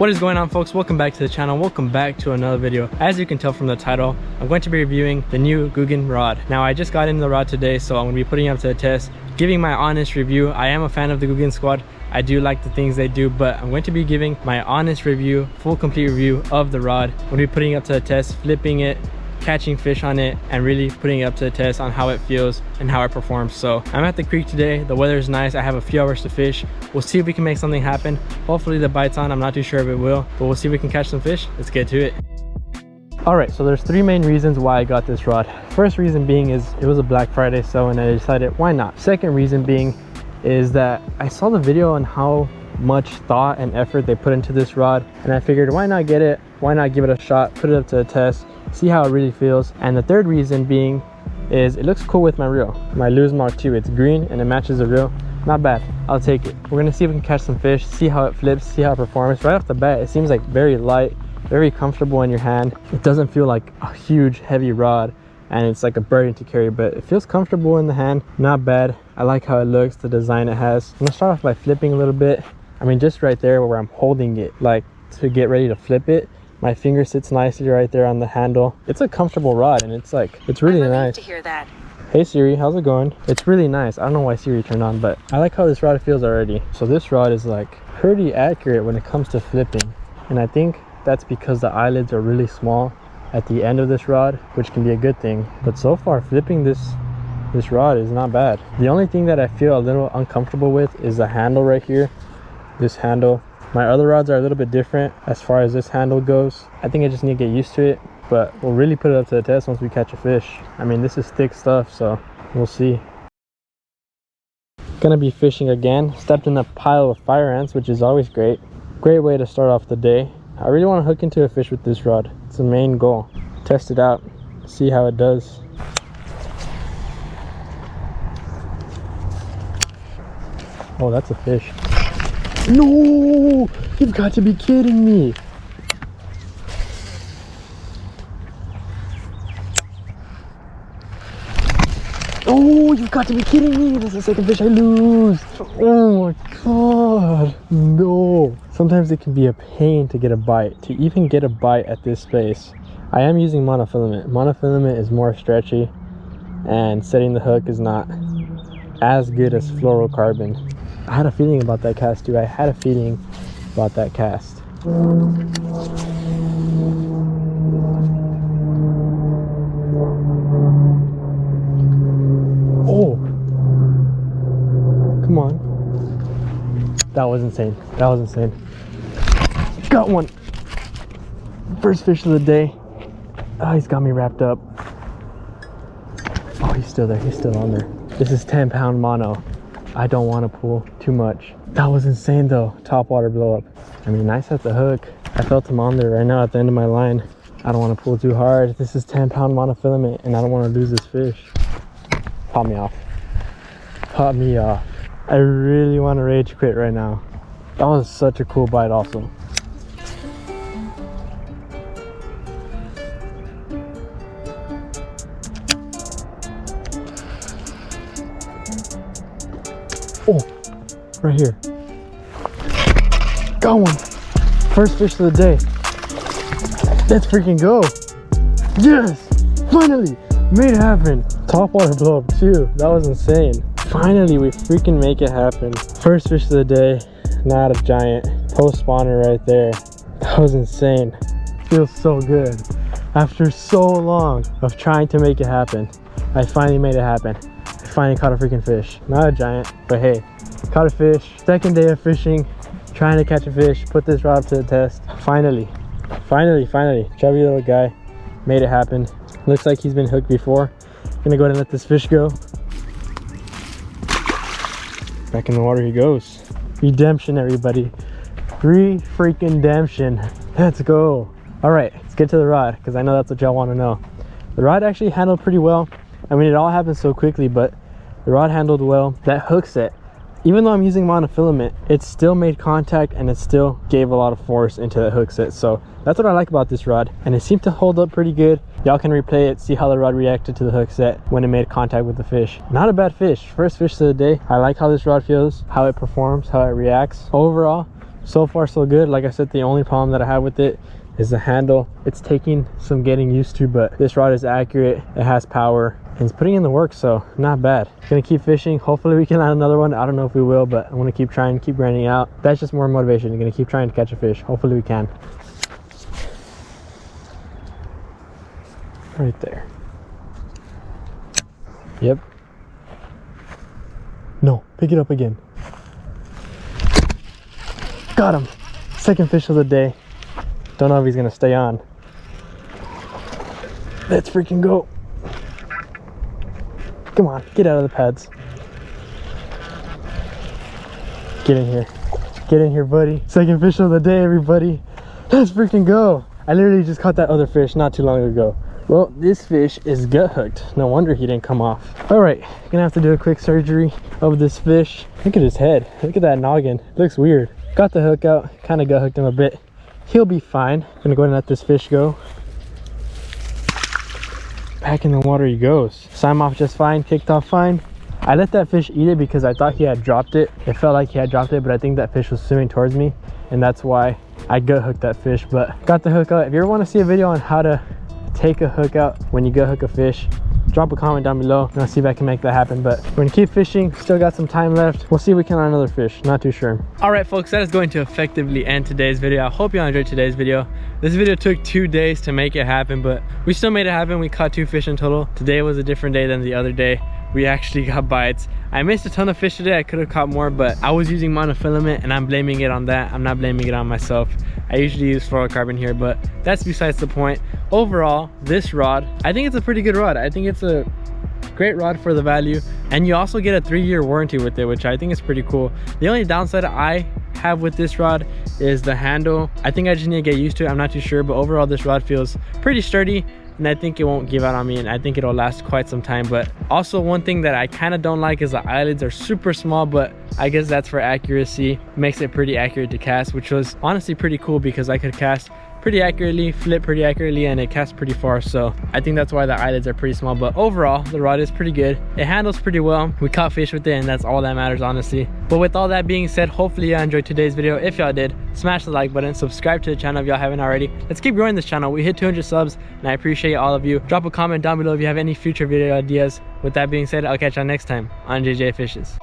What is going on, folks? Welcome back to the channel. Welcome back to another video. As you can tell from the title, I'm going to be reviewing the new GOOGAN rod. Now, I just got into the rod today, so I'm going to be putting it up to the test, giving my honest review. I am a fan of the GOOGAN squad. I do like the things they do, but I'm going to be giving my honest review, full complete review of the rod. I'm going to be putting it up to the test, flipping it, catching fish on it, and really putting it up to the test on how it feels and how it performs. So I'm at the creek today. The weather is nice. I have a few hours to fish. We'll see if we can make something happen. Hopefully the bite's on. I'm not too sure if it will, but we'll see if we can catch some fish. Let's get to it. All right, so there's three main reasons why I got this rod. First reason being is it was a Black Friday sale and I decided why not. Second reason being is that I saw the video on how much thought and effort they put into this rod, and I figured why not get it, why not give it a shot, put it up to a test, see how it really feels. And the third reason being is it looks cool with my reel, my Lews Mach 2. It's green and it matches the reel. Not bad, I'll take it. We're gonna see if we can catch some fish, see how it flips, see how it performs. Right off the bat, it seems like very light, very comfortable in your hand. It doesn't feel like a huge heavy rod and it's like a burden to carry, but it feels comfortable in the hand. Not bad. I like how it looks, the design it has. I'm gonna start off by flipping a little bit. I mean, just right there where I'm holding it, like to get ready to flip it, my finger sits nicely right there on the handle. It's a comfortable rod and it's really nice. To hear that. Hey Siri, how's it going? It's really nice. I don't know why Siri turned on, but I like how this rod feels already. So this rod is like pretty accurate when it comes to flipping, and I think that's because the eyelids are really small at the end of this rod, which can be a good thing. But so far, flipping this rod is not bad. The only thing that I feel a little uncomfortable with is the handle right here. This handle. My other rods are a little bit different as far as this handle goes. I think I just need to get used to it, but we'll really put it up to the test once we catch a fish. I mean, this is thick stuff, so we'll see. Gonna be fishing again. Stepped in a pile of fire ants, which is always great. Great way to start off the day. I really want to hook into a fish with this rod. It's the main goal. Test it out, see how it does. Oh, that's a fish. No, you've got to be kidding me. Oh, you've got to be kidding me. This is the second fish I lose. Oh my god, no. Sometimes it can be a pain to get a bite, to even get a bite at this space. I am using monofilament. Monofilament is more stretchy and setting the hook is not as good as fluorocarbon. I had a feeling about that cast too. I had a feeling about that cast. Oh, come on. That was insane. That was insane. Got one. First fish of the day. Oh, he's got me wrapped up. Oh, he's still there. He's still on there. This is 10-pound mono. I don't want to pull too much. That was insane though. Top water blow up. I mean, nice at the hook. I felt him on there right now at the end of my line. I don't want to pull too hard. This is 10-pound monofilament and I don't want to lose this fish. Pop me off. Pop me off. I really want to rage quit right now. That was such a cool bite also. Oh, right here. Got one. First fish of the day. Let's freaking go. Yes, finally made it happen. Top water blow up too. That was insane. Finally, we freaking make it happen. First fish of the day, not a giant. Post spawner right there. That was insane. Feels so good. After so long of trying to make it happen, I finally made it happen. I finally caught a freaking fish. Not a giant, but hey, caught a fish. Second day of fishing, trying to catch a fish, put this rod up to the test. Finally, chubby little guy, made it happen. Looks like he's been hooked before. Gonna go ahead and let this fish go. Back in the water he goes. Redemption, everybody. Freaking redemption. Let's go. All right, let's get to the rod because I know that's what y'all want to know. The rod actually handled pretty well. I mean, it all happened so quickly, but the rod handled well. That hook set, even though I'm using monofilament, it still made contact and it still gave a lot of force into the hook set. So that's what I like about this rod, and it seemed to hold up pretty good. Y'all can replay it, see how the rod reacted to the hook set when it made contact with the fish. Not a bad fish. First fish of the day. I like how this rod feels, how it performs, how it reacts. Overall, So far so good. Like I said, the only problem that I have with it is the handle. It's taking some getting used to, but this rod is accurate, it has power, and it's putting in the work, so not bad. Gonna keep fishing. Hopefully we can land another one. I don't know if we will, but I want to keep trying, keep grinding out. That's just more motivation. I'm gonna keep trying to catch a fish. Hopefully we can. Right there. Yep. No, pick it up again. Got him. Second fish of the day. Don't know if he's gonna stay on. Let's freaking go. Come on, get out of the pads. Get in here. Get in here, buddy. Second fish of the day, everybody. Let's freaking go. I literally just caught that other fish not too long ago. Well, this fish is gut hooked. No wonder he didn't come off. All right, gonna have to do a quick surgery of this fish. Look at his head. Look at that noggin. It looks weird. Got the hook out, kind of gut hooked him a bit. He'll be fine. Gonna go ahead and let this fish go. Back in the water he goes. Swam off just fine, kicked off fine. I let that fish eat it because I thought he had dropped it. It felt like he had dropped it, but I think that fish was swimming towards me, and that's why I gut hooked that fish. But got the hook out. If you ever want to see a video on how to take a hook out when you gut hook a fish, drop a comment down below and I'll see if I can make that happen. But we're gonna keep fishing. Still got some time left. We'll see if we can land another fish. Not too sure. All right, folks, that is going to effectively end today's video. I hope you all enjoyed today's video. This video took 2 days to make it happen, but we still made it happen. We caught 2 fish in total. Today was a different day than the other day. We actually got bites. I missed a ton of fish today. I could have caught more, but I was using monofilament and I'm blaming it on that. I'm not blaming it on myself. I usually use fluorocarbon here, but that's besides the point. Overall, this rod, I think it's a pretty good rod. I think it's a great rod for the value, and you also get a 3-year warranty with it, which I think is pretty cool. The only downside I have with this rod is the handle. I think I just need to get used to it. I'm not too sure, but overall this rod feels pretty sturdy, and I think it won't give out on me, and I think it'll last quite some time. But also one thing that I kind of don't like is the eyelids are super small, but I guess that's for accuracy. Makes it pretty accurate to cast, which was honestly pretty cool because I could cast pretty accurately, flip pretty accurately, and it casts pretty far. So I think that's why the eyelids are pretty small, but overall the rod is pretty good. It handles pretty well. We caught fish with it, and that's all that matters, honestly. But with all that being said, hopefully y'all enjoyed today's video. If y'all did, smash the like button, subscribe to the channel if y'all haven't already. Let's keep growing this channel. We hit 200 subs and I appreciate all of you. Drop a comment down below if you have any future video ideas. With that being said, I'll catch y'all next time on JJ Fishes.